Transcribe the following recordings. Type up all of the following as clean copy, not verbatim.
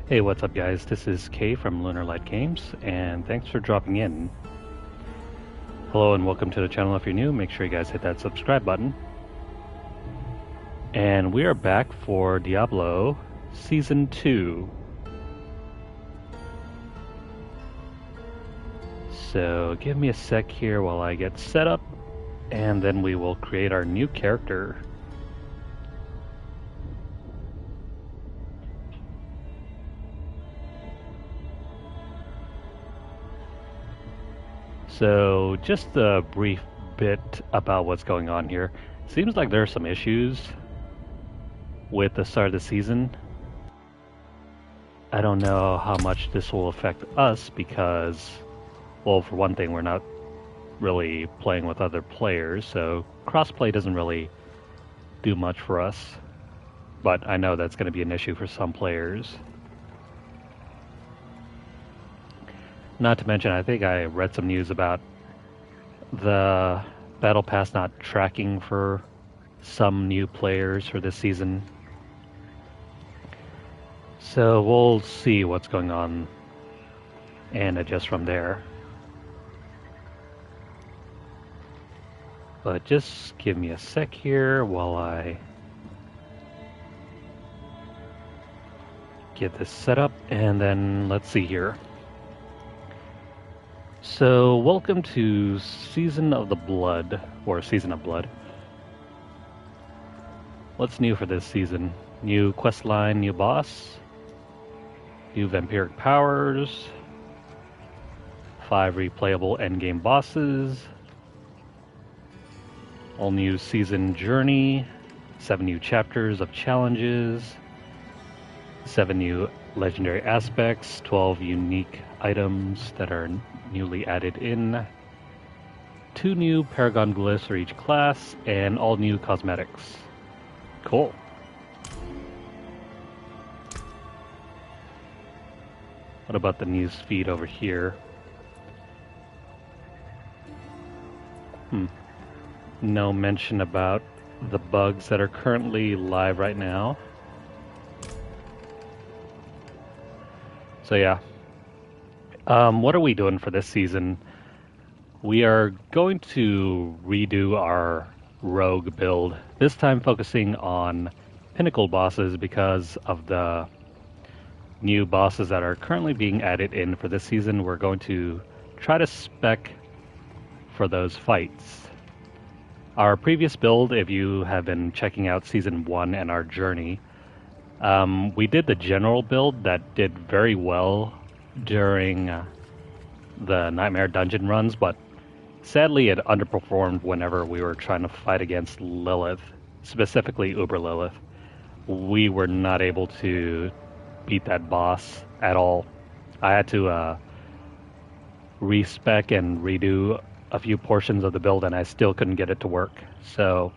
Hey, what's up, guys? This is Kay from Lunarlight Games, and thanks for dropping in. Hello and welcome to the channel. If you're new, make sure you guys hit that subscribe button. And we are back for Diablo Season 2. So give me a sec here while I get set up, and then we will create our new character. So just a brief bit about what's going on here. Seems like there are some issues with the start of the season. I don't know how much this will affect us because, well, for one thing, we're not really playing with other players, so crossplay doesn't really do much for us. But I know that's going to be an issue for some players. Not to mention, I think I read some news about the Battle Pass not tracking for some new players for this season. So we'll see what's going on and adjust from there. But just give me a sec here while I get this set up, and then let's see here. So, welcome to Season of the Blood, or Season of Blood. What's new for this season? New questline, new boss, new vampiric powers, 5 replayable endgame bosses, all new season journey, 7 new chapters of challenges, 7 new legendary aspects, 12 unique items that are newly added in, 2 new Paragon glyphs for each class, and all new cosmetics. Cool. What about the news feed over here? No mention about the bugs that are currently live right now. So yeah. What are we doing for this season? We are going to redo our rogue build, this time focusing on pinnacle bosses because of the new bosses that are currently being added in for this season. We're going to try to spec for those fights. Our previous build, if you have been checking out Season 1 and our journey, we did the general build that did very well during the Nightmare Dungeon runs, but sadly it underperformed whenever we were trying to fight against Lilith, specifically Uber Lilith. We were not able to beat that boss at all. I had to respec and redo a few portions of the build, and I still couldn't get it to work. So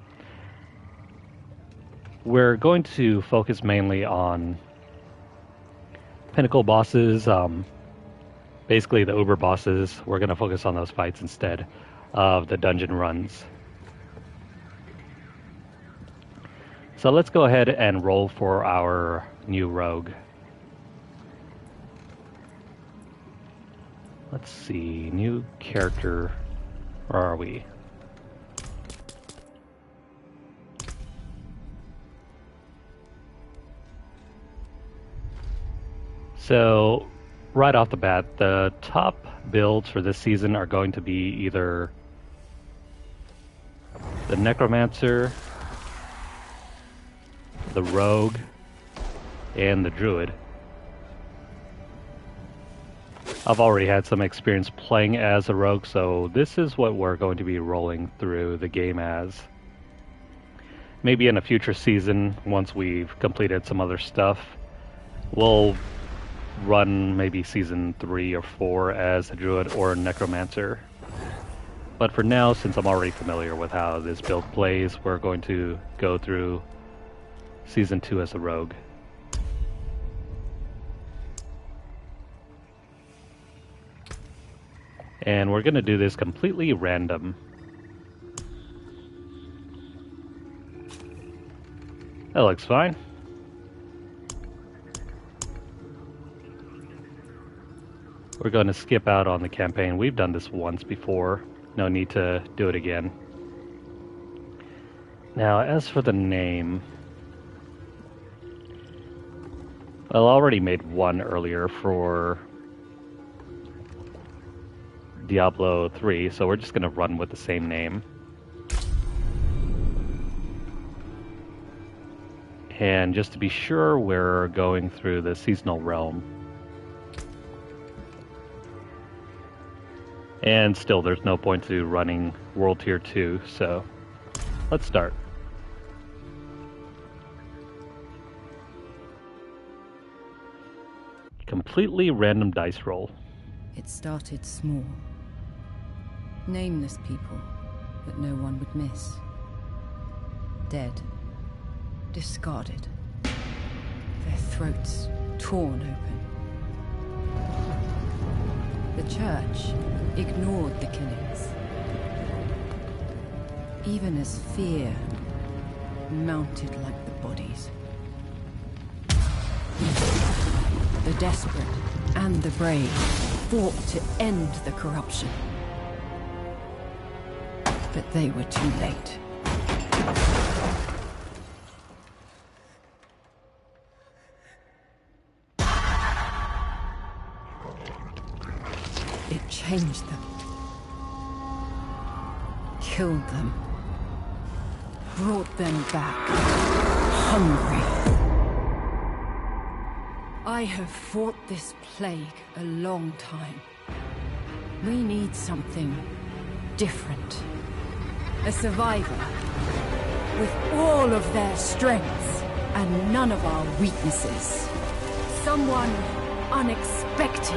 we're going to focus mainly on pinnacle bosses, basically the Uber bosses. We're going to focus on those fights instead of the dungeon runs. So let's go ahead and roll for our new rogue. Let's see, new character. Where are we? So, right off the bat, the top builds for this season are going to be either the Necromancer, the Rogue, and the Druid. I've already had some experience playing as a Rogue, so this is what we're going to be rolling through the game as. Maybe in a future season, once we've completed some other stuff, we'll run maybe Season 3 or 4 as a Druid or a Necromancer. But for now, since I'm already familiar with how this build plays, we're going to go through Season 2 as a Rogue. And we're going to do this completely random. That looks fine. We're going to skip out on the campaign. We've done this once before. No need to do it again. Now, as for the name, well, I already made one earlier for Diablo 3, so we're just going to run with the same name. And just to be sure, we're going through the seasonal realm. And still, there's no point to running World Tier 2, so let's start. Completely random dice roll. It started small. Nameless people that no one would miss. Dead. Discarded. Their throats torn open. The church ignored the killings. Even as fear mounted like the bodies. The desperate and the brave fought to end the corruption. But they were too late. It changed them. Killed them. Brought them back. Hungry. I have fought this plague a long time. We need something different. A survivor with all of their strengths and none of our weaknesses. Someone unexpected.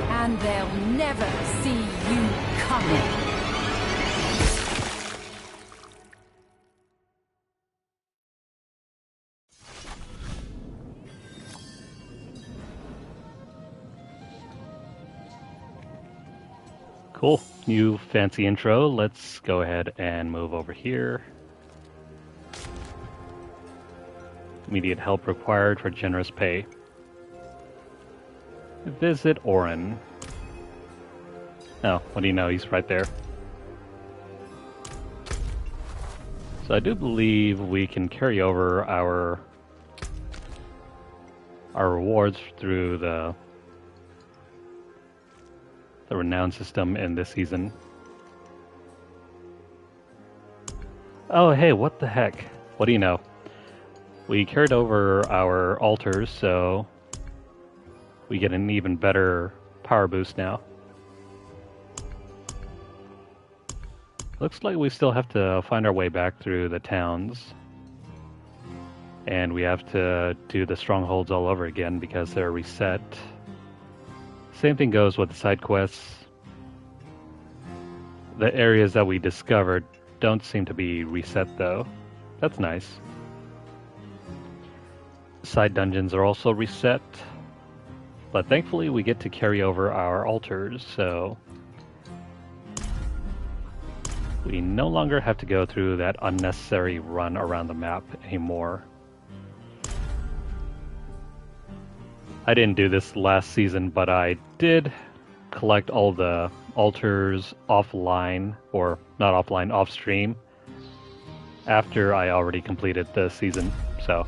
And they'll never see you coming. Cool. New fancy intro. Let's go ahead and move over here. Immediate help required for generous pay. Visit Orin. Oh, what do you know? He's right there. So I do believe we can carry over our rewards through the renown system in this season. Oh, hey, what the heck? What do you know? We carried over our altars, so we get an even better power boost now. Looks like we still have to find our way back through the towns. And we have to do the strongholds all over again because they're reset. Same thing goes with the side quests. The areas that we discovered don't seem to be reset though. That's nice. Side dungeons are also reset. But thankfully we get to carry over our altars, so we no longer have to go through that unnecessary run around the map anymore. I didn't do this last season, but I did collect all the altars offline, or not offline, off stream, after I already completed the season. So,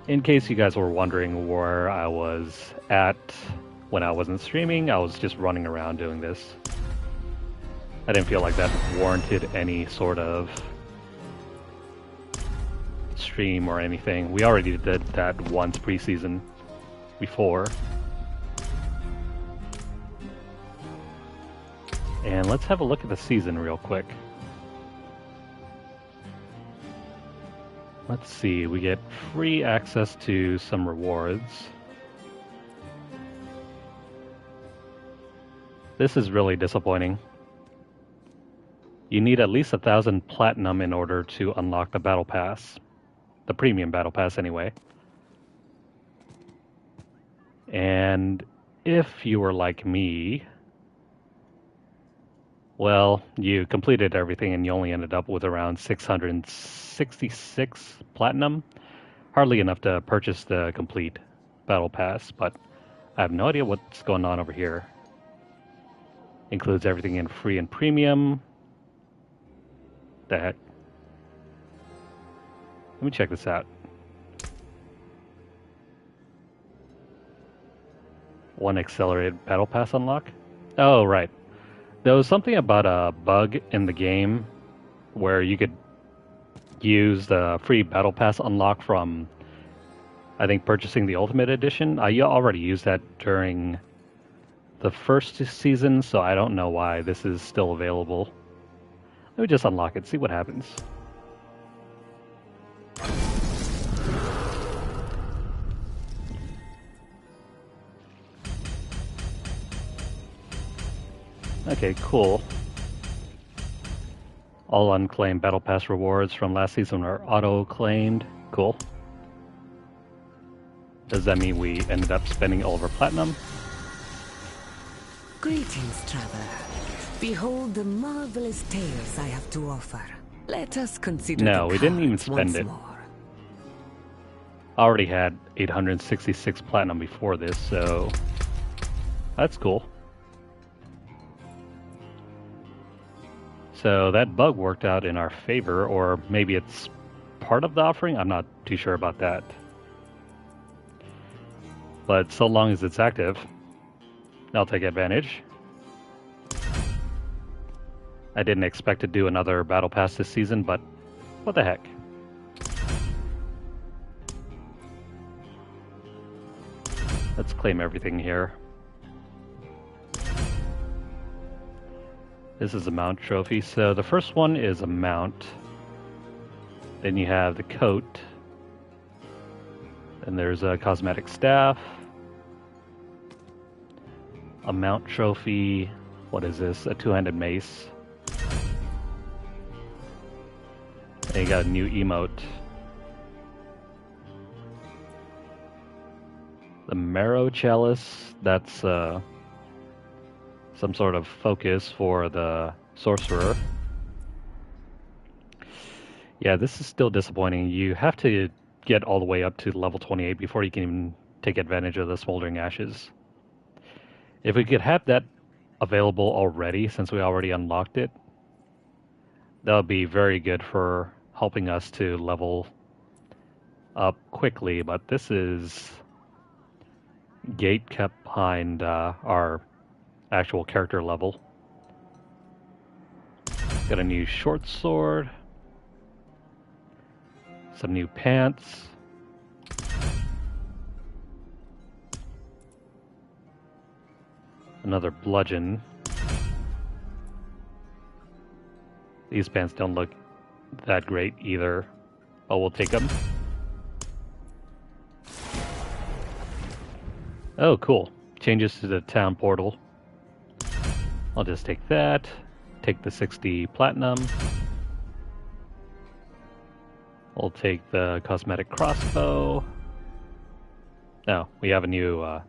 in case you guys were wondering where I was at when I wasn't streaming, I was just running around doing this. I didn't feel like that warranted any sort of stream or anything. We already did that once pre-season before. And let's have a look at the season real quick. Let's see, we get free access to some rewards. This is really disappointing. You need at least 1,000 platinum in order to unlock the battle pass. The premium battle pass anyway. And if you were like me, Well, you completed everything and you only ended up with around 666 platinum. Hardly enough to purchase the complete battle pass, but I have no idea what's going on over here. Includes everything in free and premium. The heck? Let me check this out. One accelerated battle pass unlock? Oh, right. There was something about a bug in the game where you could use the free battle pass unlock from, I think, purchasing the Ultimate Edition. I already used that during the first season, so I don't know why this is still available. Let me just unlock it, see what happens. Okay, cool. All unclaimed Battle Pass rewards from last season are auto-claimed. Cool. Does that mean we ended up spending all of our platinum? Greetings, traveler. Behold the marvelous tales I have to offer. Let us consider No, the we didn't even cards spend once it. more. I already had 866 platinum before this, so that's cool. So that bug worked out in our favor, or maybe it's part of the offering? I'm not too sure about that. But so long as it's active, I'll take advantage. I didn't expect to do another battle pass this season, but what the heck. Let's claim everything here. This is a mount trophy. So the first one is a mount. Then you have the coat. And there's a cosmetic staff. A mount trophy. What is this? A two-handed mace. And you got a new emote. The marrow chalice. That's some sort of focus for the sorcerer. Yeah, this is still disappointing. You have to get all the way up to level 28 before you can even take advantage of the smoldering ashes. If we could have that available already, since we already unlocked it, that would be very good for helping us to level up quickly. But this is gate kept behind our actual character level. Got a new short sword. Some new pants. Another bludgeon. These pants don't look that great either. Oh, we'll take them. Oh, cool. Changes to the town portal. I'll just take that. Take the 60 platinum. We'll take the cosmetic crossbow. No, we have a new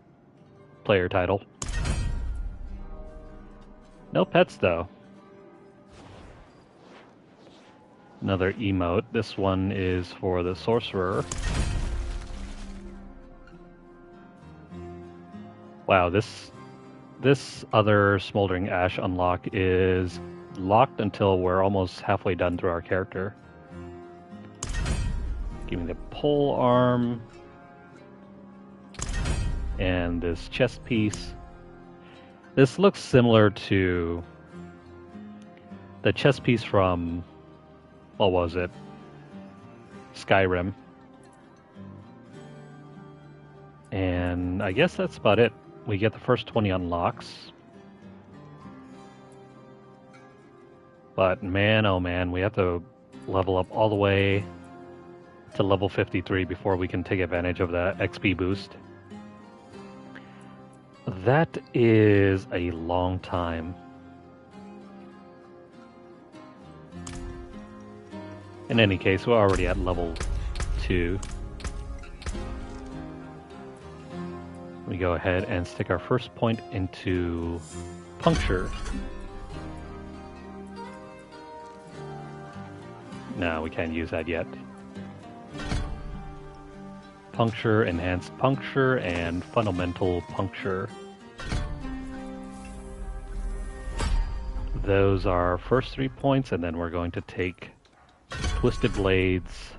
player title. No pets though. Another emote. This one is for the sorcerer. Wow, this other smoldering ash unlock is locked until we're almost halfway done through our character. Give me the pole arm and this chest piece. This looks similar to the chest piece from, what was it? Skyrim. And I guess that's about it. We get the first 20 unlocks. But man, oh man, we have to level up all the way to level 53 before we can take advantage of the XP boost. That is a long time. In any case, we're already at level 2. We go ahead and stick our first point into puncture. No, we can't use that yet. Puncture, enhanced puncture, and fundamental puncture. Those are first 3 points, and then we're going to take Twisted Blades,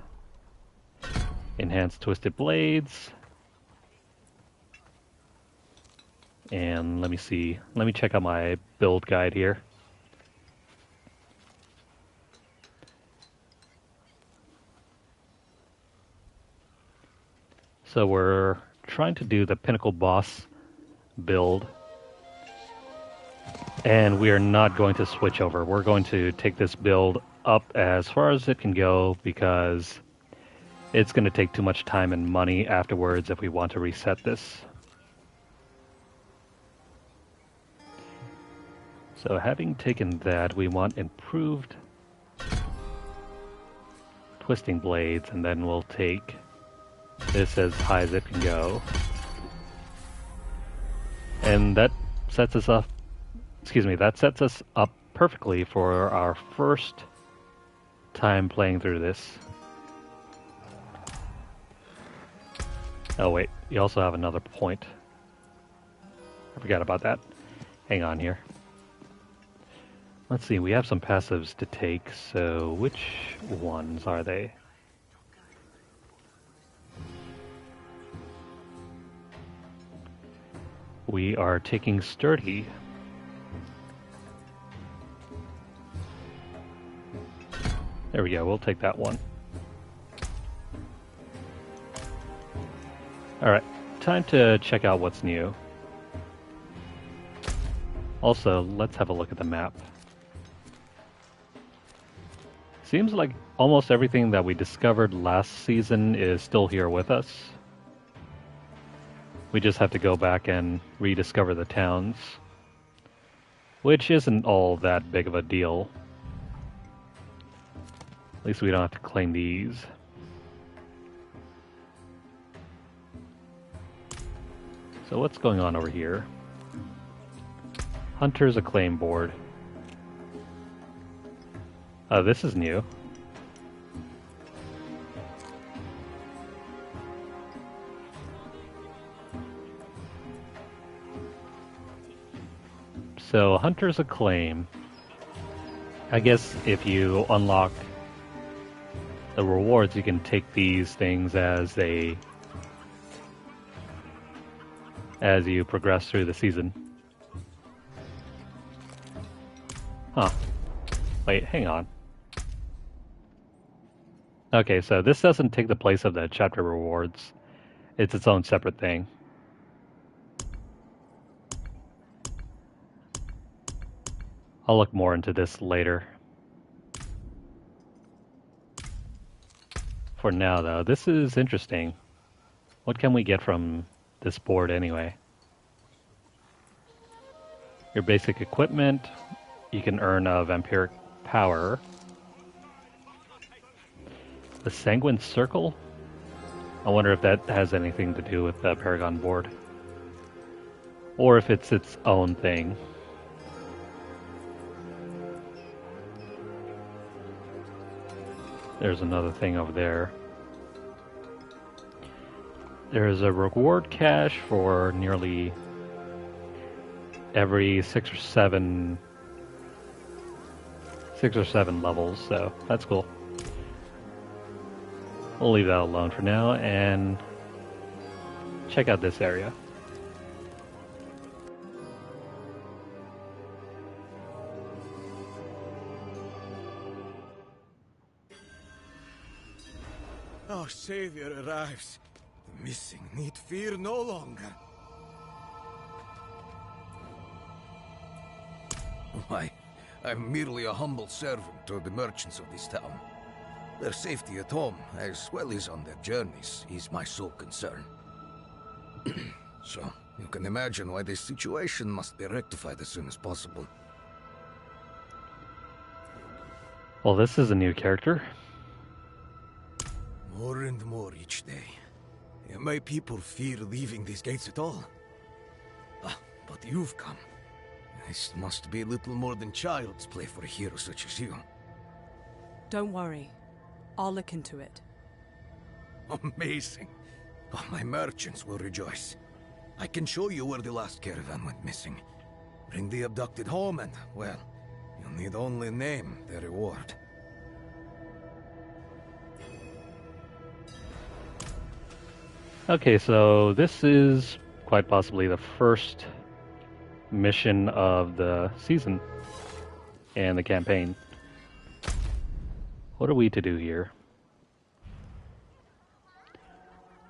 enhanced Twisted Blades, and let me see. Let me check out my build guide here. So we're trying to do the Pinnacle Boss build, and we are not going to switch over. We're going to take this build up as far as it can go because it's going to take too much time and money afterwards if we want to reset this. So having taken that, we want improved twisting blades, and then we'll take this as high as it can go. And that sets us up, that sets us up perfectly for our first time playing through this. Oh wait, you also have another point. I forgot about that. Hang on here. Let's see, we have some passives to take, so which ones are they? We are taking Sturdy. There we go, we'll take that one. Alright, time to check out what's new. Also, let's have a look at the map. Seems like almost everything that we discovered last season is still here with us. We just have to go back and rediscover the towns, which isn't all that big of a deal. At least we don't have to claim these. So what's going on over here? Hunter's Acclaim board. Oh, this is new. So, Hunter's Acclaim. I guess if you unlock the rewards, you can take these things as you progress through the season. Huh. Wait, hang on. Okay, so this doesn't take the place of the chapter rewards. It's its own separate thing. I'll look more into this later. For now, though, this is interesting. What can we get from this board anyway? Your basic equipment. You can earn a vampiric power. The Sanguine Circle? I wonder if that has anything to do with the Paragon board. Or if it's its own thing. There's another thing over there. There's a reward cache for nearly every 6 or 7 levels, so that's cool. We'll leave that alone for now and check out this area. Our savior arrives. The missing need fear no longer. Why, I'm merely a humble servant to the merchants of this town. Their safety at home, as well as on their journeys, is my sole concern. So, you can imagine why this situation must be rectified as soon as possible. Well, this is a new character. More and more each day. And my people fear leaving these gates at all. Ah, but you've come. This must be little more than child's play for a hero such as you. Don't worry. I'll look into it. Amazing. Oh, my merchants will rejoice. I can show you where the last caravan went missing. Bring the abducted home and, well, you'll need only name the reward. Okay, so this is quite possibly the first mission of the season and the campaign. What are we to do here?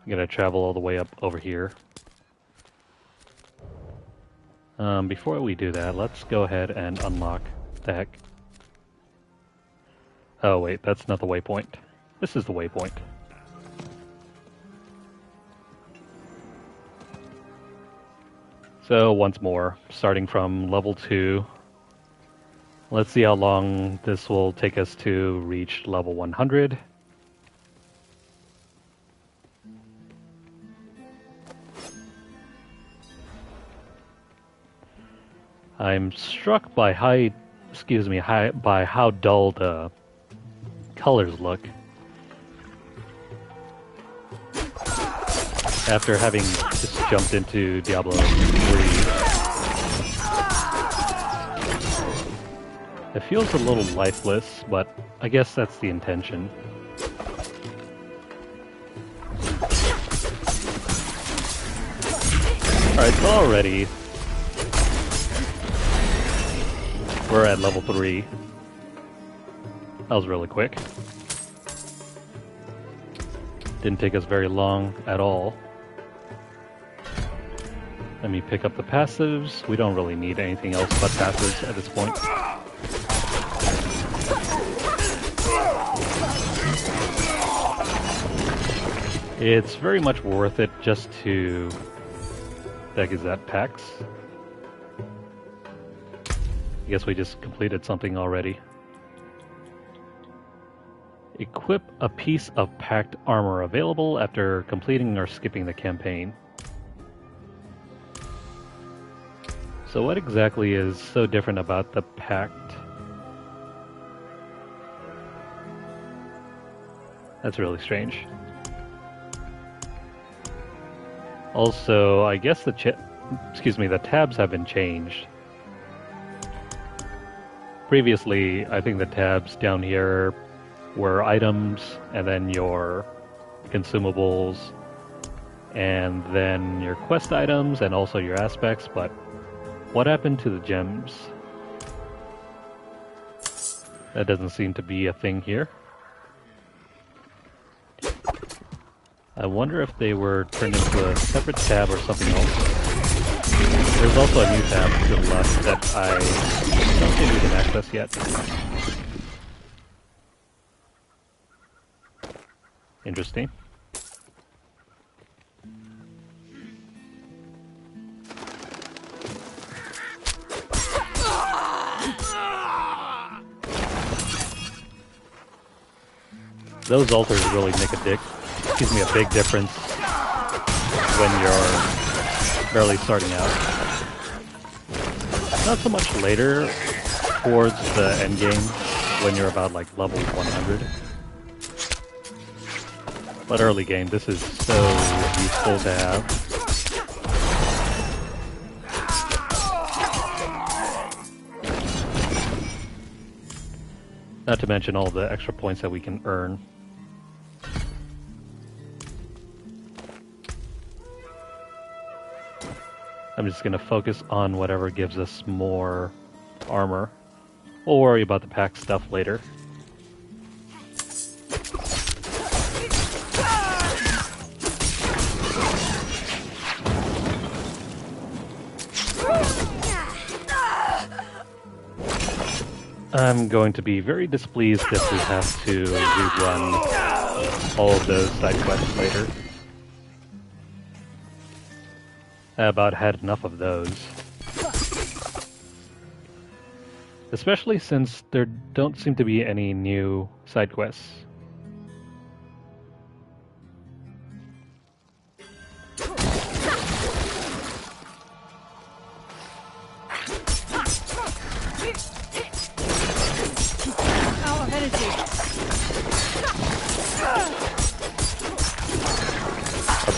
I'm gonna travel all the way up over here. Before we do that, let's go ahead and unlock the heck. Oh wait, that's not the waypoint. This is the waypoint. So once more, starting from level 2, let's see how long this will take us to reach level 100. I'm struck by by how dull the colors look. After having just jumped into Diablo 3, it feels a little lifeless, but I guess that's the intention. Alright, so already we're at level 3. That was really quick. Didn't take us very long at all. Let me pick up the passives. We don't really need anything else but passives at this point. It's very much worth it just to... Heck is that, packs? I guess we just completed something already. Equip a piece of packed armor available after completing or skipping the campaign. So what exactly is so different about the pact? That's really strange. Also, I guess the tabs have been changed. Previously, I think the tabs down here were items, and then your consumables, and then your quest items, and also your aspects, but what happened to the gems? That doesn't seem to be a thing here. I wonder if they were turned into a separate tab or something else. There's also a new tab to the left that I don't think we can access yet. Interesting. Those altars really make a big difference when you're barely starting out. Not so much later, towards the end game, when you're about like level 100. But early game, this is so useful to have. Not to mention all the extra points that we can earn. I'm just going to focus on whatever gives us more armor. We'll worry about the pack stuff later. I'm going to be very displeased if we have to rerun all of those side quests later. I about had enough of those. Especially since there don't seem to be any new side quests.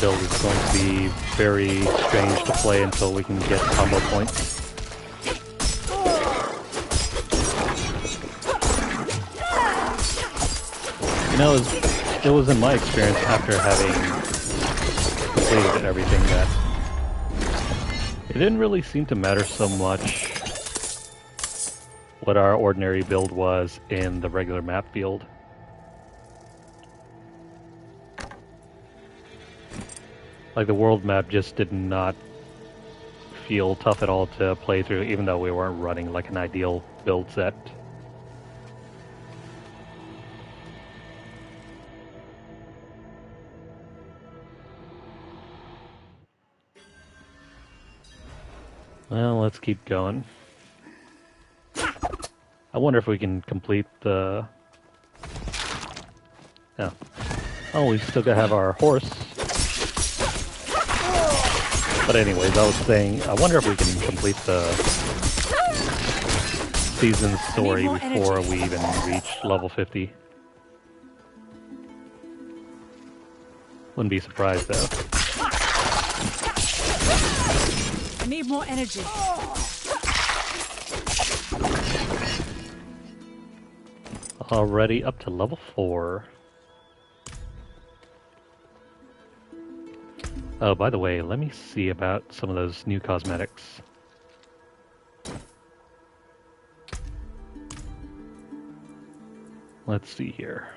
build is going to be very strange to play until we can get combo points. You know, it was in my experience after having completed everything that it didn't really seem to matter so much what our ordinary build was in the regular map field. Like, the world map just did not feel tough at all to play through, even though we weren't running like an ideal build set. Well, let's keep going. I wonder if we can complete the... Oh, we still gotta have our horse. But anyways, I was saying, I wonder if we can complete the season story before we even reach level 50. Wouldn't be surprised though. I need more energy. Already up to level 4. Oh, by the way, let me see about some of those new cosmetics. Let's see here.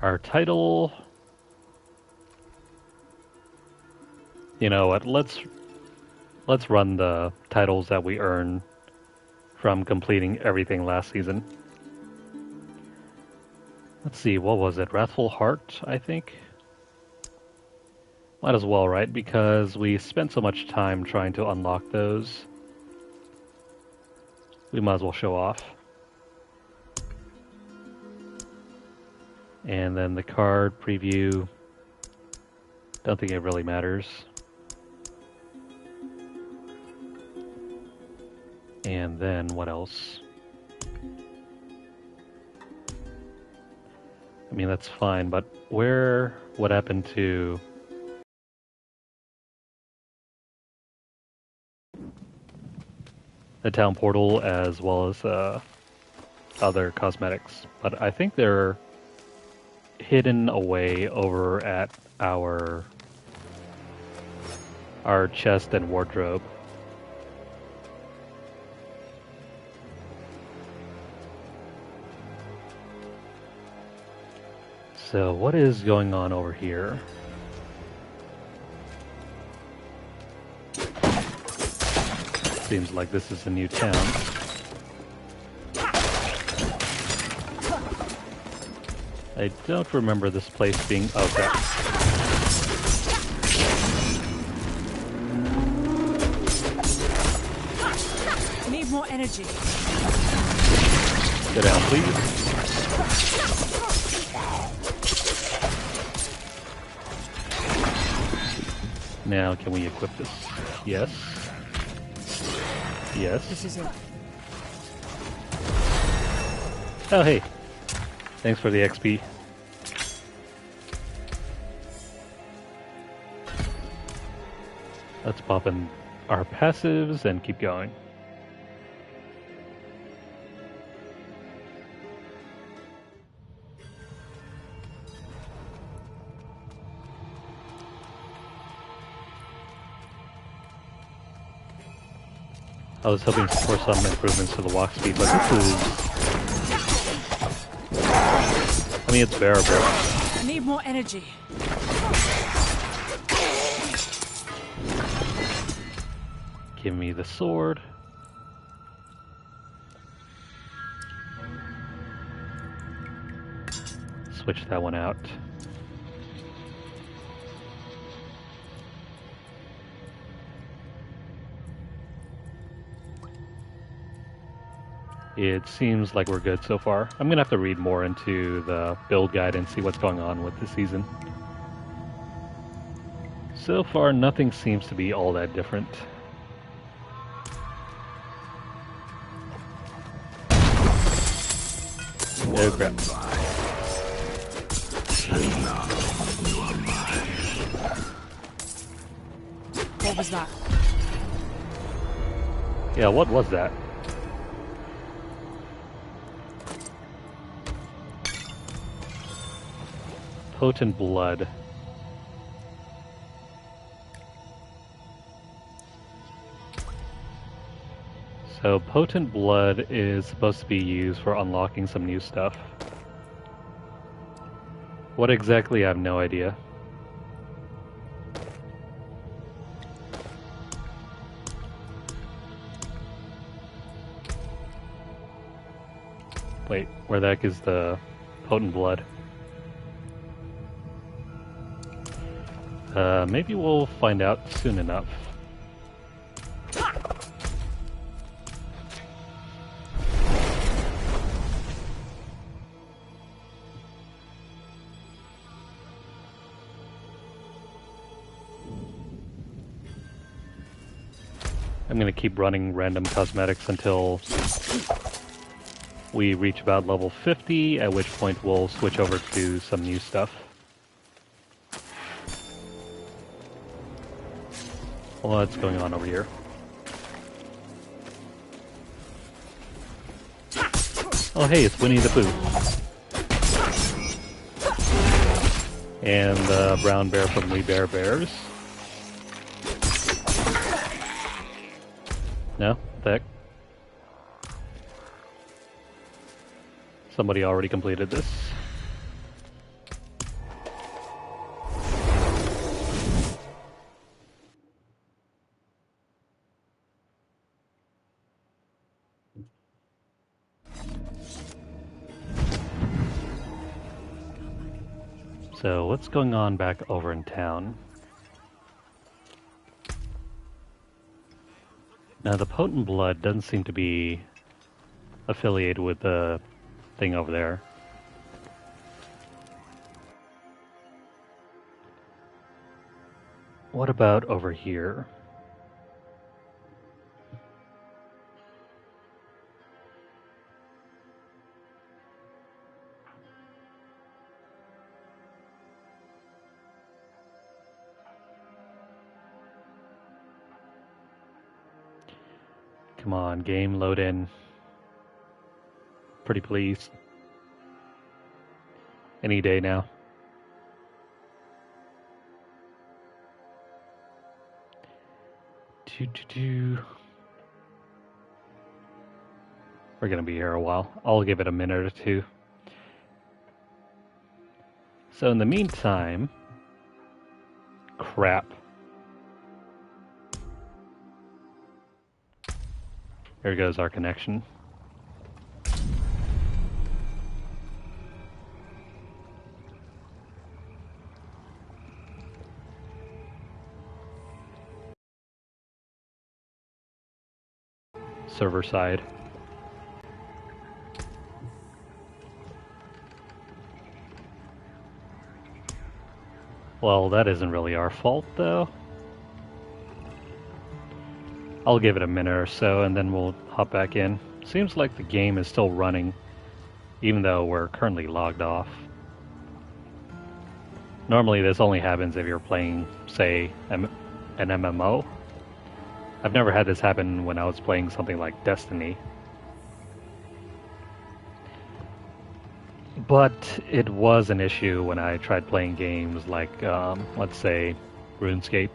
Our title... You know what, let's run the titles that we earn from completing everything last season. Let's see, what was it? Wrathful Heart, I think? Might as well, right? Because we spent so much time trying to unlock those. We might as well show off. And then the card preview. Don't think it really matters. And then what else? I mean, that's fine, but what happened to the town portal as well as other cosmetics? But I think they're hidden away over at our chest and wardrobe. So what is going on over here? Seems like this is a new town. I don't remember this place being... Okay. I need more energy. Get down, please. Now, can we equip this? Yes. Yes. This is it. Oh, hey. Thanks for the XP. Let's pop in our passives and keep going. I was hoping for some improvements to the walk speed, but this is... I mean, it's bearable. I need more energy. Give me the sword. Switch that one out. It seems like we're good so far. I'm gonna have to read more into the build guide and see what's going on with the season. So far, nothing seems to be all that different. Oh crap. What was that? Yeah, what was that? Potent blood. So potent blood is supposed to be used for unlocking some new stuff. What exactly, I have no idea. Wait, where the heck is the potent blood? Maybe we'll find out soon enough. I'm gonna keep running random cosmetics until we reach about level 50, at which point we'll switch over to some new stuff. What's going on over here? Oh hey, it's Winnie the Pooh. And the brown bear from We Bear Bears. No? What the heck? Somebody already completed this. So, what's going on back over in town? Now, the potent blood doesn't seem to be affiliated with the thing over there. What about over here? Come on, game, load in. Pretty please. Any day now. We're gonna be here a while. I'll give it a minute or two. So in the meantime... Crap. There goes our connection. Server side. Well, that isn't really our fault, though. I'll give it a minute or so, and then we'll hop back in. Seems like the game is still running, even though we're currently logged off. Normally this only happens if you're playing, say, an MMO. I've never had this happen when I was playing something like Destiny. But it was an issue when I tried playing games like, let's say, RuneScape.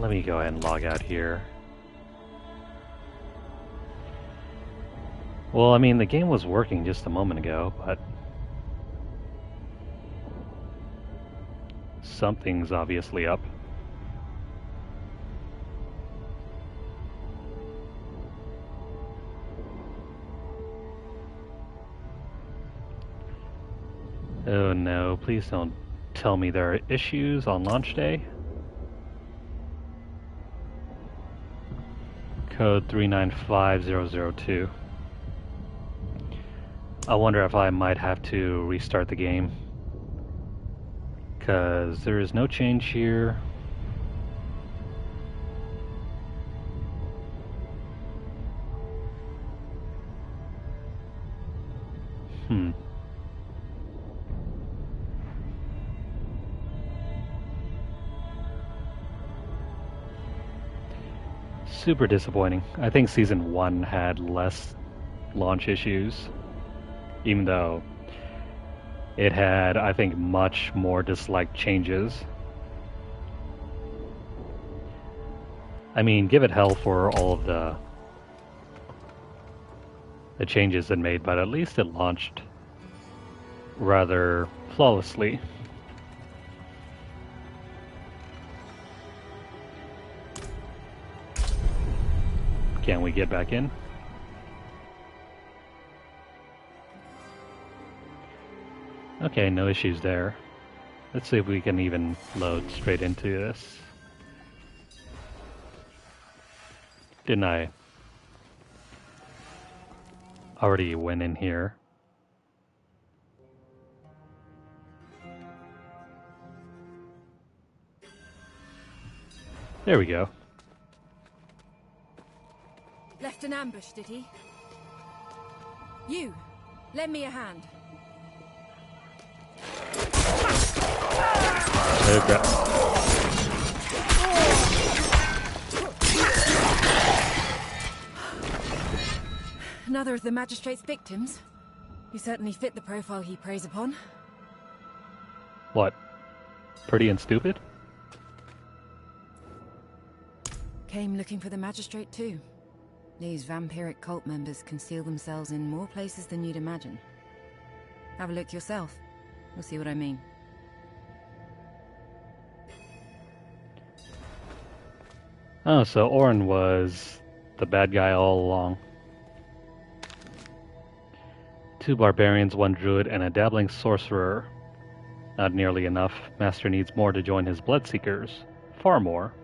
Let me go ahead and log out here. Well, I mean, the game was working just a moment ago, but something's obviously up. Oh no, please don't tell me there are issues on launch day. Code 395002. I wonder if I might have to restart the game, because there is no change here. Super disappointing. I think Season 1 had less launch issues, even though it had, I think, much more disliked changes. I mean, give it hell for all of the changes it made, but at least it launched rather flawlessly. Can we get back in? Okay, no issues there. Let's see if we can even load straight into this. Didn't I already went in here? There we go. Left an ambush, did he? You, lend me a hand. Okay. Another of the magistrate's victims? You certainly fit the profile he preys upon. What? Pretty and stupid? Came looking for the magistrate too. These vampiric cult members conceal themselves in more places than you'd imagine. Have a look yourself. You'll see what I mean. Oh, so Orin was the bad guy all along. 2 barbarians, 1 druid, and a dabbling sorcerer. Not nearly enough. Master needs more to join his bloodseekers. Far more.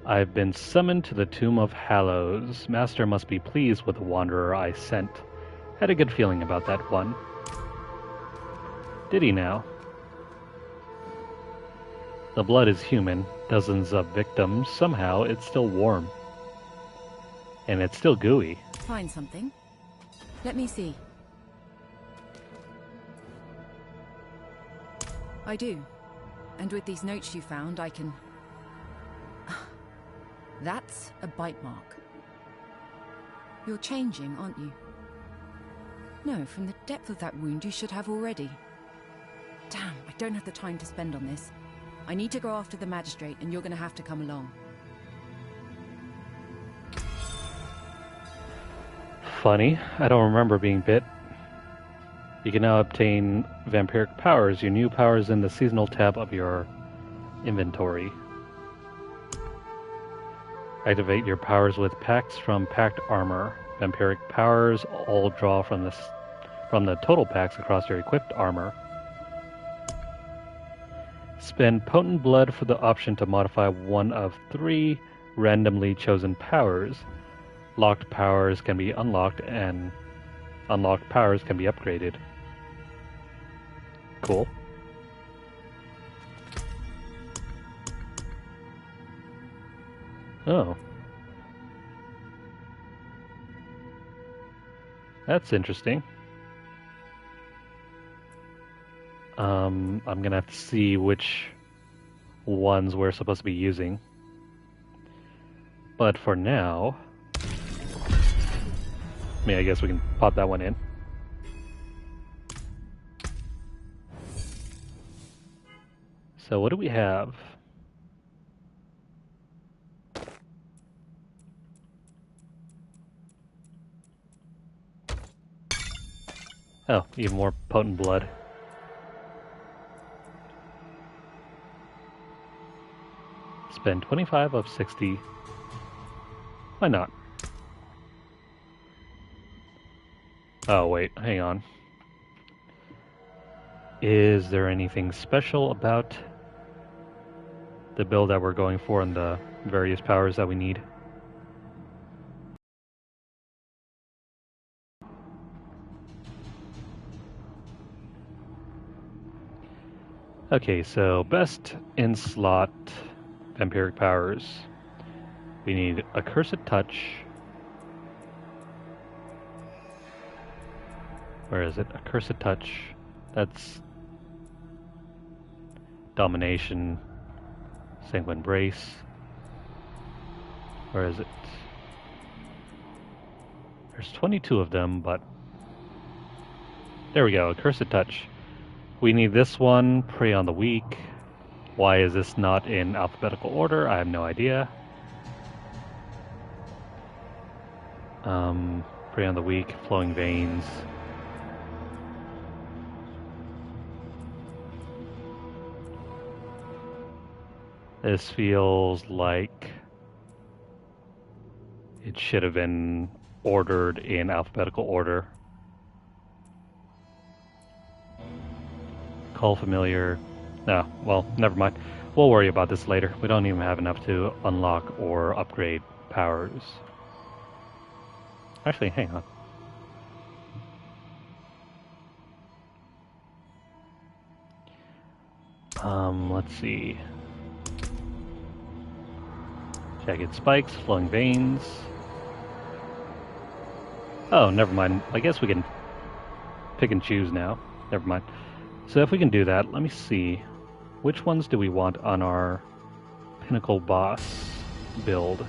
I've been summoned to the Tomb of Hallows. Master must be pleased with the wanderer I sent. Had a good feeling about that one. Did he now? The blood is human, dozens of victims. Somehow it's still warm. And it's still gooey. Find something? Let me see. I do. And with these notes you found, I can... That's a bite mark. You're changing, aren't you? No, from the depth of that wound you should have already. Damn, I don't have the time to spend on this. I need to go after the magistrate, and you're gonna have to come along. Funny, I don't remember being bit. You can now obtain vampiric powers. Your new powers in the seasonal tab of your inventory. Activate your powers with packs from packed armor. Vampiric powers all draw from the total packs across your equipped armor. Spend potent blood for the option to modify one of 3 randomly chosen powers. Locked powers can be unlocked, and unlocked powers can be upgraded. Cool. Oh. That's interesting. I'm gonna have to see which ones we're supposed to be using. But for now... I mean, I guess we can pop that one in. So what do we have? Oh, even more potent blood. Spend 25 of 60. Why not? Oh, wait, hang on. Is there anything special about the build that we're going for and the various powers that we need? Okay, so best in slot vampiric powers. We need Accursed Touch. Where is it? Accursed Touch. That's Domination. Sanguine Brace. Where is it? There's 22 of them, but... There we go, Accursed Touch. We need this one, Prey on the Weak. Why is this not in alphabetical order? I have no idea. Prey on the Weak, Flowing Veins. This feels like it should have been ordered in alphabetical order. Call Familiar. No, well, never mind. We'll worry about this later. We don't even have enough to unlock or upgrade powers. Actually, hang on. Let's see. Jagged Spikes, Flowing Veins. Oh, never mind. I guess we can pick and choose now. Never mind. So if we can do that, let me see. Which ones do we want on our Pinnacle Boss build?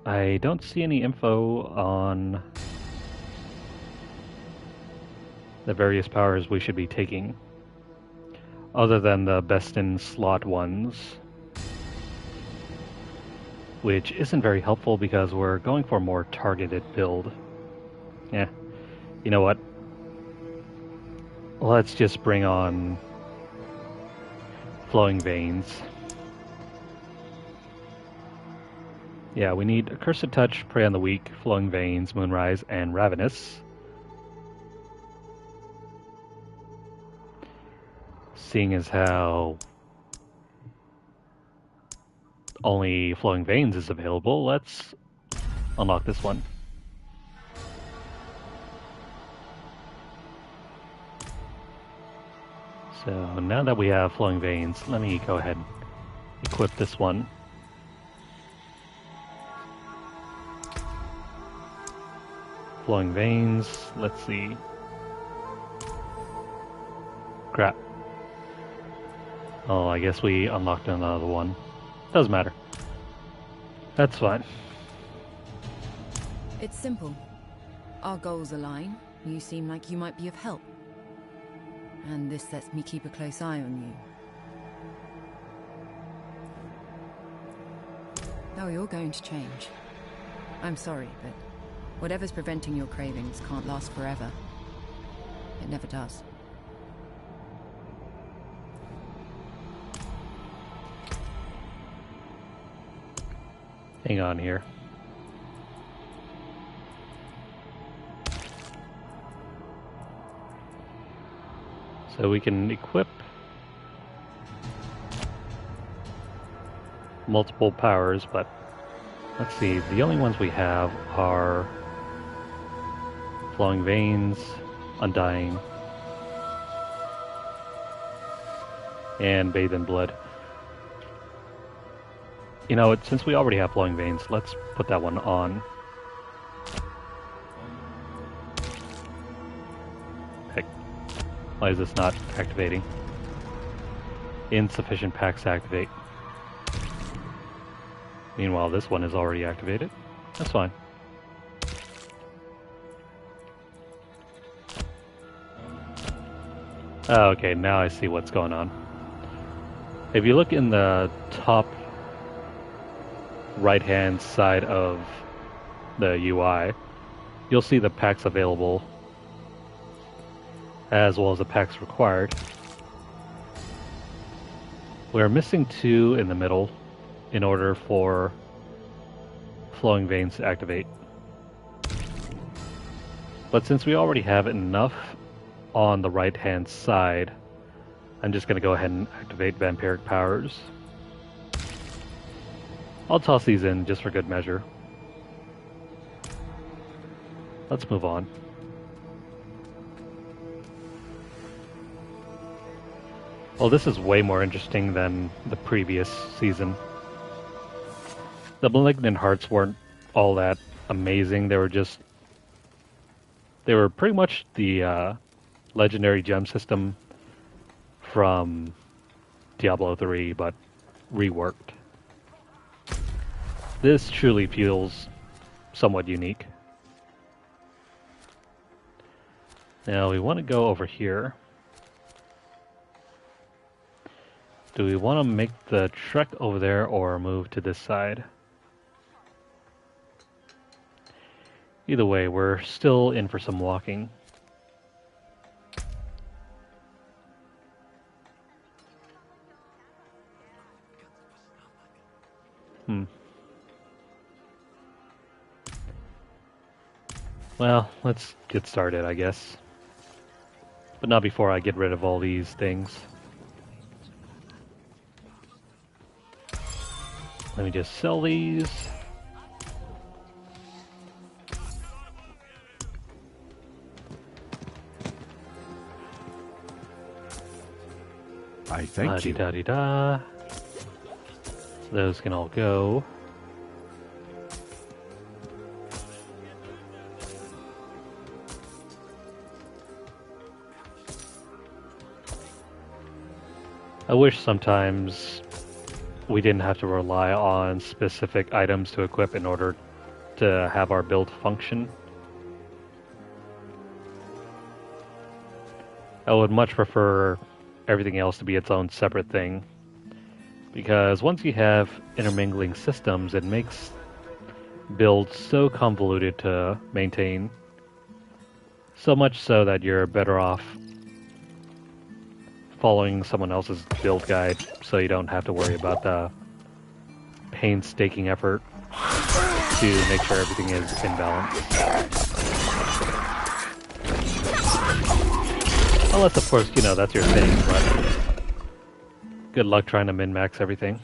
I don't see any info on the various powers we should be taking, other than the best in slot ones, which isn't very helpful because we're going for a more targeted build. Yeah, you know what? Let's just bring on Flowing Veins. Yeah, we need Accursed Touch, Prey on the Weak, Flowing Veins, Moonrise, and Ravenous. Seeing as how only Flowing Veins is available, let's unlock this one. So now that we have Flowing Veins, let me go ahead and equip this one. Flowing Veins, let's see. Crap. Oh, I guess we unlocked another one. Doesn't matter. That's fine. It's simple. Our goals align. You seem like you might be of help. And this lets me keep a close eye on you. Oh, you're going to change. I'm sorry, but whatever's preventing your cravings can't last forever. It never does. Hang on here. So we can equip multiple powers, but let's see, the only ones we have are Flowing Veins, Undying, and Bathe in Blood. You know, since we already have Flowing Veins, let's put that one on. Heck, why is this not activating? Insufficient packs to activate. Meanwhile, this one is already activated. That's fine. Oh, okay, now I see what's going on. If you look in the top right-hand side of the UI, you'll see the packs available as well as the packs required. We're missing 2 in the middle in order for Flowing Veins to activate. But since we already have enough on the right-hand side, I'm just going to go ahead and activate Vampiric Powers. I'll toss these in just for good measure. Let's move on. Well, this is way more interesting than the previous season. The Malignant Hearts weren't all that amazing. They were pretty much the legendary gem system from Diablo 3, but reworked. This truly feels somewhat unique. Now we want to go over here. Do we want to make the trek over there or move to this side? Either way, we're still in for some walking. Well, let's get started, I guess. But not before I get rid of all these things. Let me just sell these. I thank you. Da-di-da-di-da. Those can all go. I wish sometimes we didn't have to rely on specific items to equip in order to have our build function. I would much prefer everything else to be its own separate thing, because once you have intermingling systems, it makes builds so convoluted to maintain, so much so that you're better off following someone else's build guide so you don't have to worry about the painstaking effort to make sure everything is in balance. Unless, of course, you know, that's your thing, but good luck trying to min-max everything.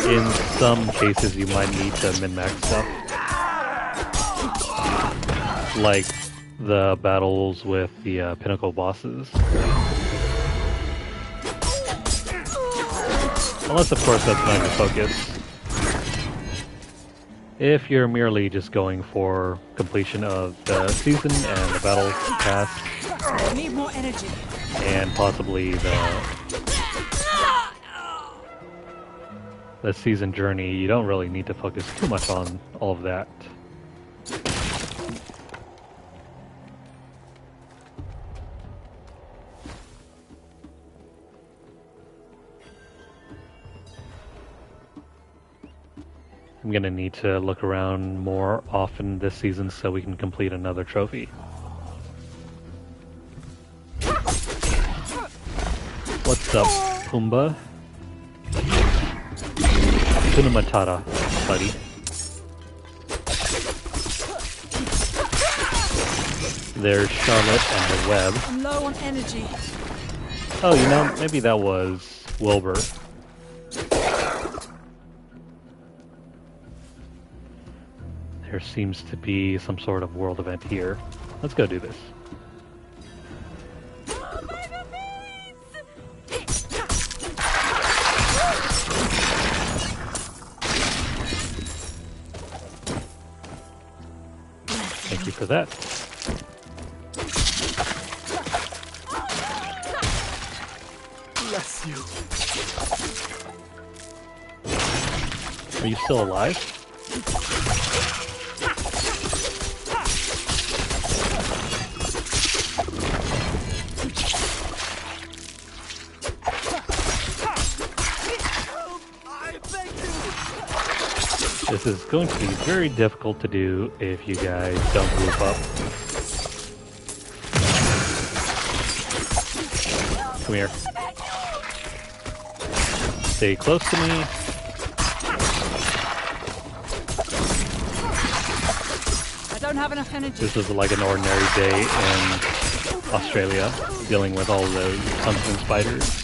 In some cases, you might need to min-max stuff. Like the battles with the pinnacle bosses. Unless, of course, that's not your focus. If you're merely just going for completion of the season and the battle pass, I need more energy. and possibly the season journey, you don't really need to focus too much on all of that. I'm gonna need to look around more often this season so we can complete another trophy. What's up, Pumbaa? Hakuna Matata, buddy. There's Charlotte and the web. I'm low on energy. Oh, you know, maybe that was Wilbur. There seems to be some sort of world event here. Let's go do this. Thank you for that. Bless you. Are you still alive? This is going to be very difficult to do if you guys don't group up. Come here. Stay close to me. I don't have enough energy. This is like an ordinary day in Australia, dealing with all those tungsten spiders.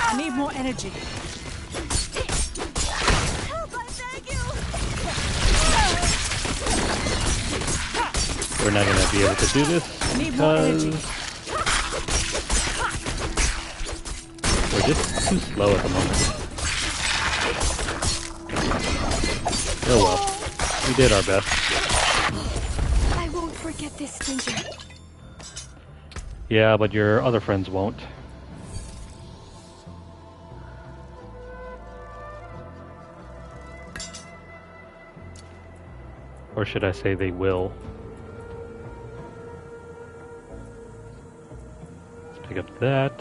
I need more energy. We're not going to be able to do this because we're just too slow at the moment. Oh well, we did our best. I won't this danger. Yeah, but your other friends won't. Or should I say they will? Let's pick up that.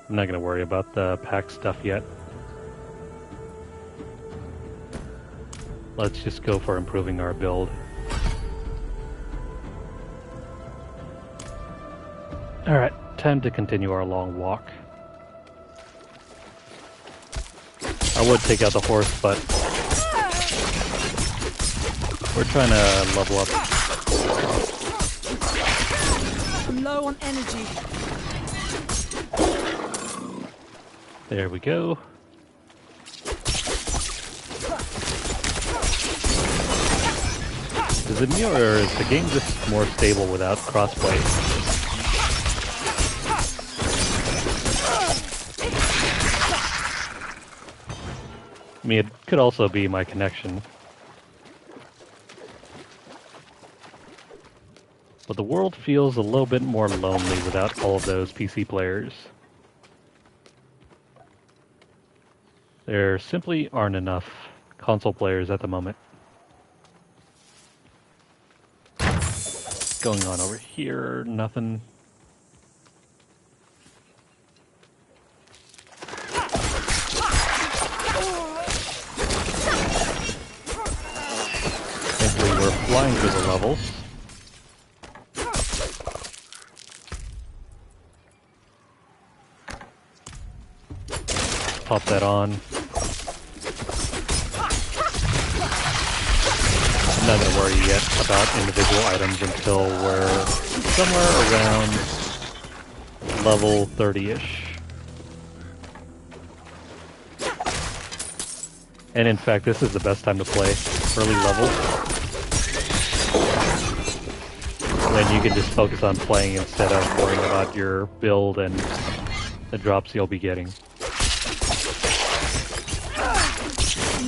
I'm not going to worry about the pack stuff yet. Let's just go for improving our build. Alright, time to continue our long walk. I would take out the horse, but we're trying to level up. I'm low on energy. There we go. Is it me or is the game just more stable without crossplay? I mean, it could also be my connection. But the world feels a little bit more lonely without all of those PC players. There simply aren't enough console players at the moment. Going on over here, nothing. Thankfully we're flying through the levels. Pop that on. I'm not going to worry yet about individual items until we're somewhere around level 30-ish. And in fact, this is the best time to play early levels, when you can just focus on playing instead of worrying about your build and the drops you'll be getting.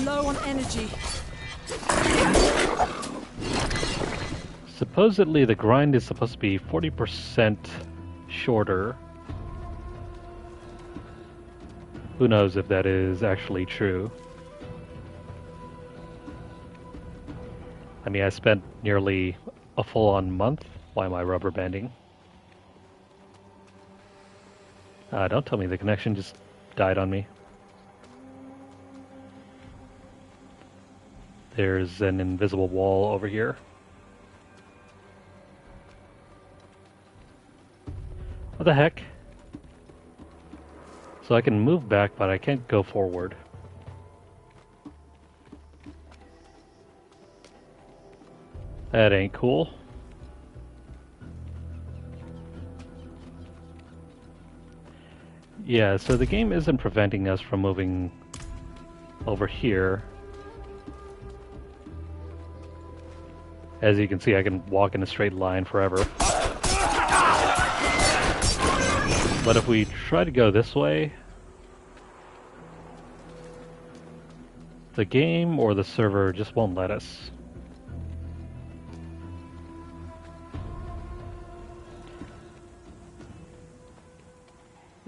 Low on energy. Supposedly the grind is supposed to be 40% shorter. Who knows if that is actually true. I mean, I spent nearly a full-on month. Why am I rubber banding? Don't tell me the connection just died on me. There's an invisible wall over here. What the heck? So I can move back, but I can't go forward. That ain't cool. Yeah, so the game isn't preventing us from moving over here. As you can see, I can walk in a straight line forever. But if we try to go this way, the game or the server just won't let us.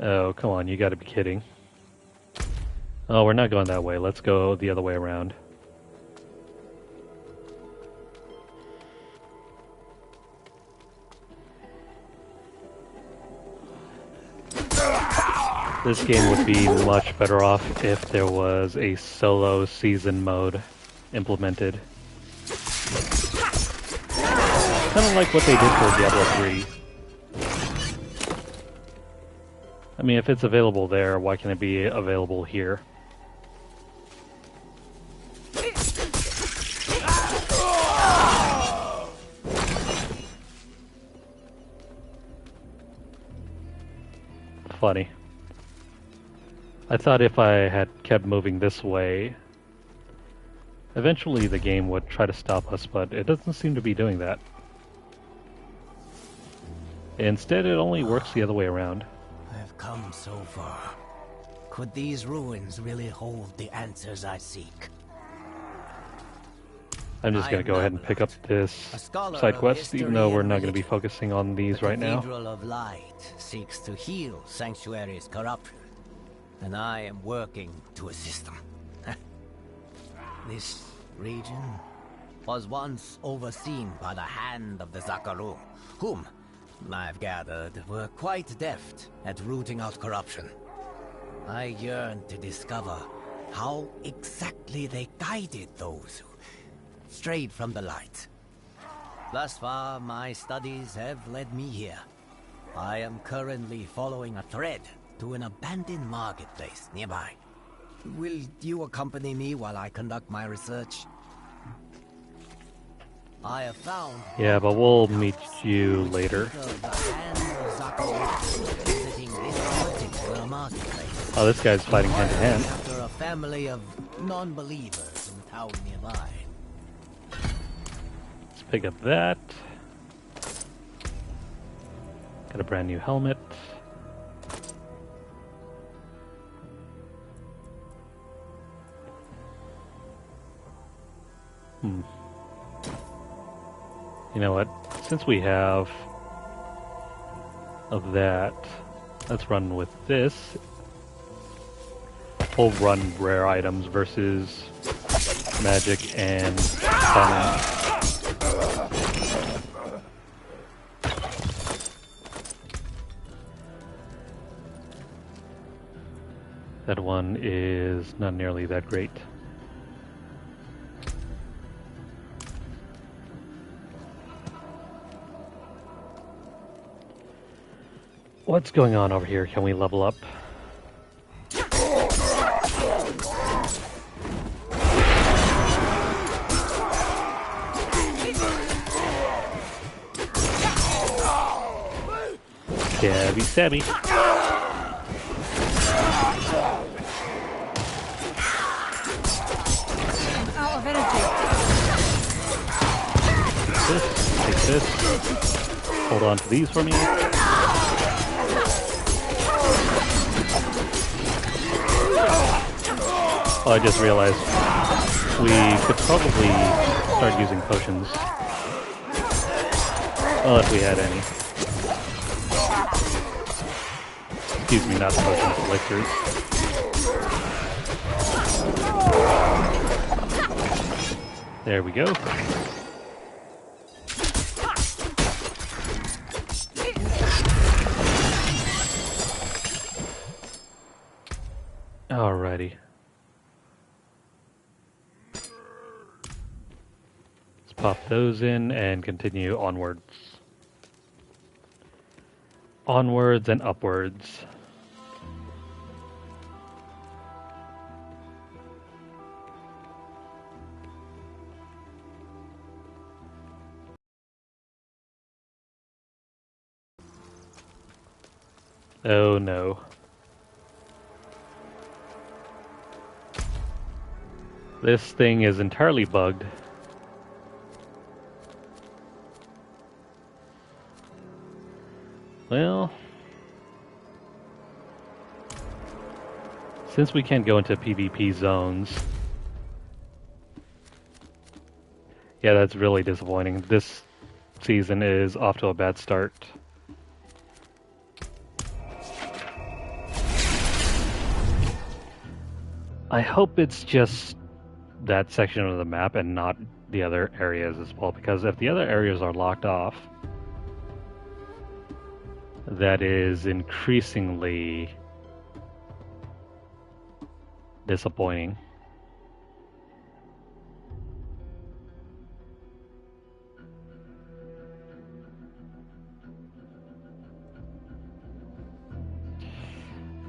Oh, come on, you gotta be kidding. Oh, we're not going that way. Let's go the other way around. This game would be much better off if there was a solo season mode implemented. Kind of like what they did for Diablo 3. I mean, if it's available there, why can't it be available here? Funny. I thought if I had kept moving this way, eventually the game would try to stop us, but it doesn't seem to be doing that. Instead, it only works the other way around. I've come so far. Could these ruins really hold the answers I seek? I'm just I going am to go ahead and pick up Lunarlight, this a scholar side of quest, even history though we're and not going to be religion. focusing on these The right now. Cathedral of Light seeks to heal Sanctuary's corruption, and I am working to assist them. This region was once overseen by the hand of the Zakaru, whom, I've gathered, were quite deft at rooting out corruption. I yearn to discover how exactly they guided those who strayed from the light. Thus far, my studies have led me here. I am currently following a thread to an abandoned marketplace nearby. Will you accompany me while I conduct my research? I have found... Yeah, but we'll meet you later. Oh, this guy's fighting hand to hand. After a family of non-believers in town nearby. Let's pick up that. Got a brand new helmet. You know what? Since we have of that, let's run with this. We'll run rare items versus magic and common. That one is not nearly that great. What's going on over here? Can we level up? Stabby, stabby. Out of energy. Take this. Hold on to these for me. Oh, I just realized we could probably start using potions. Well, if we had any. Excuse me, not potions, elixirs. There we go. Alrighty. Let's pop those in and continue onwards. Onwards and upwards. Oh no. This thing is entirely bugged. Well, since we can't go into PvP zones, yeah, that's really disappointing. This season is off to a bad start. I hope it's just that section of the map and not the other areas as well, because if the other areas are locked off, that is increasingly disappointing.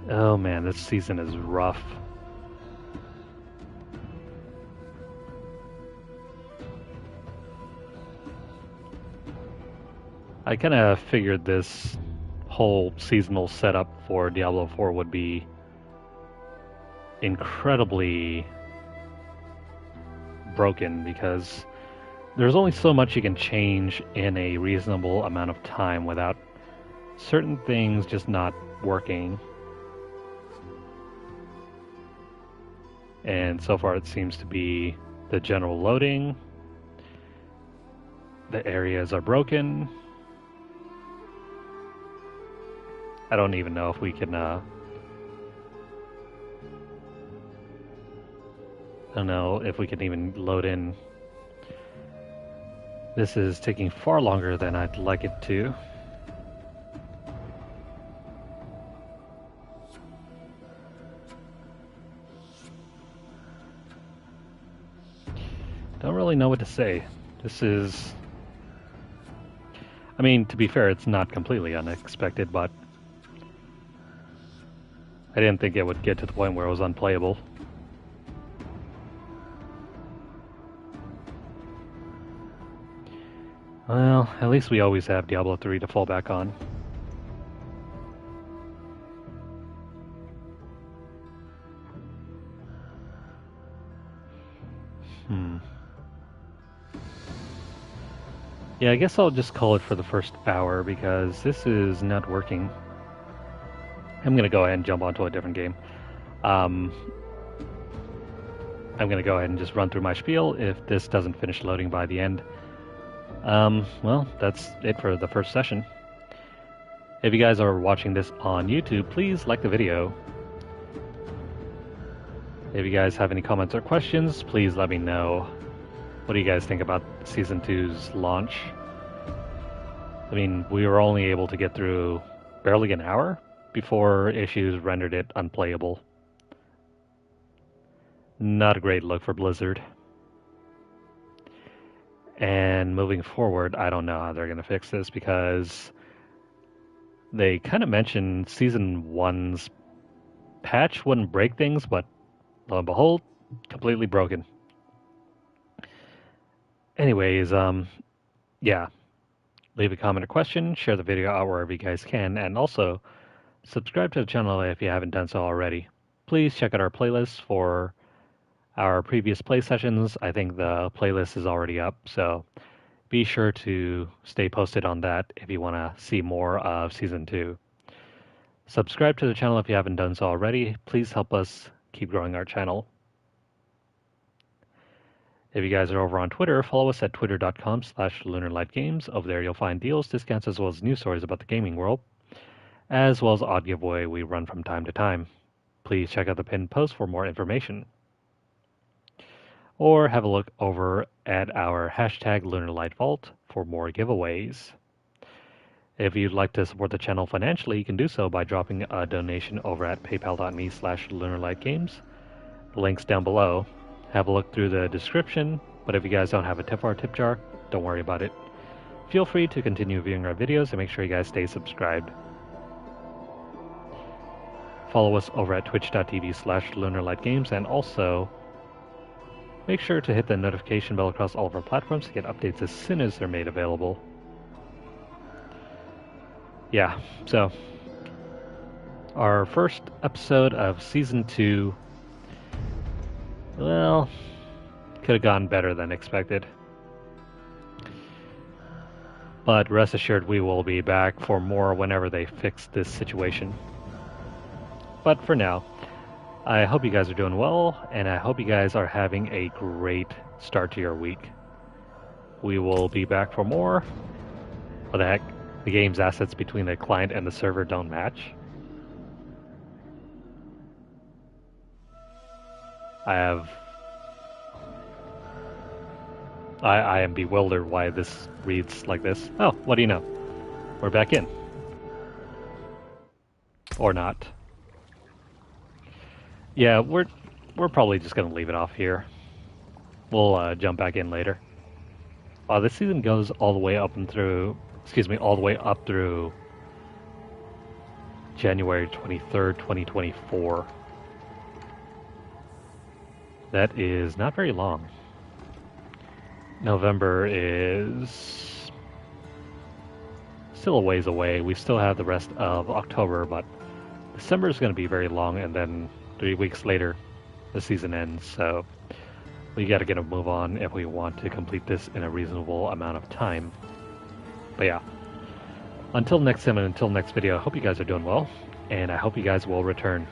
Oh man, this season is rough. I kind of figured this whole seasonal setup for Diablo 4 would be incredibly broken, because there's only so much you can change in a reasonable amount of time without certain things just not working. And so far it seems to be the general loading The areas are broken. I don't even know if we can, I don't know if we can even load in. This is taking far longer than I'd like it to. Don't really know what to say. This is... I mean, to be fair, it's not completely unexpected, but I didn't think it would get to the point where it was unplayable. Well, at least we always have Diablo 3 to fall back on. Yeah, I guess I'll just call it for the first hour because this is not working. I'm gonna go ahead and jump onto a different game. I'm gonna go ahead and just run through my spiel if this doesn't finish loading by the end. Well, that's it for the first session. If you guys are watching this on YouTube, please like the video. If you guys have any comments or questions, please let me know. What do you guys think about Season 2's launch? I mean, we were only able to get through barely an hour before issues rendered it unplayable. Not a great look for Blizzard. And moving forward, I don't know how they're going to fix this because they kind of mentioned Season 1's patch wouldn't break things, but lo and behold, completely broken. Anyways, yeah. Leave a comment or question, share the video out wherever you guys can, and also subscribe to the channel if you haven't done so already. Please check out our playlist for our previous play sessions. I think the playlist is already up, so be sure to stay posted on that if you want to see more of Season 2. Subscribe to the channel if you haven't done so already. Please help us keep growing our channel. If you guys are over on Twitter, follow us at twitter.com/LunarlightGames. Over there you'll find deals, discounts, as well as news stories about the gaming world, as well as odd giveaway we run from time to time. Please check out the pinned post for more information. Or have a look over at our hashtag LunarlightVault for more giveaways. If you'd like to support the channel financially, you can do so by dropping a donation over at paypal.me/LunarlightGames. The link's down below. Have a look through the description, but if you guys don't have a tip or a tip jar, don't worry about it. Feel free to continue viewing our videos and make sure you guys stay subscribed. Follow us over at twitch.tv/LunarlightGames, and also make sure to hit the notification bell across all of our platforms to get updates as soon as they're made available. Yeah, so our first episode of Season 2, well, could have gone better than expected. But rest assured we will be back for more whenever they fix this situation. But for now, I hope you guys are doing well, and I hope you guys are having a great start to your week. We will be back for more. What the heck? The game's assets between the client and the server don't match. I am bewildered why this reads like this. Oh, what do you know? We're back in. Or not. Yeah, we're probably just gonna leave it off here. We'll jump back in later. This season goes all the way up and through, all the way up through January 23rd, 2024. That is not very long. November is still a ways away. We still have the rest of October, but December is going to be very long, and then 3 weeks later, the season ends. So we got to get a move on if we want to complete this in a reasonable amount of time. But yeah, until next time and until next video, I hope you guys are doing well, and I hope you guys will return.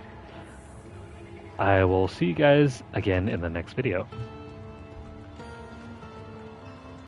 I will see you guys again in the next video.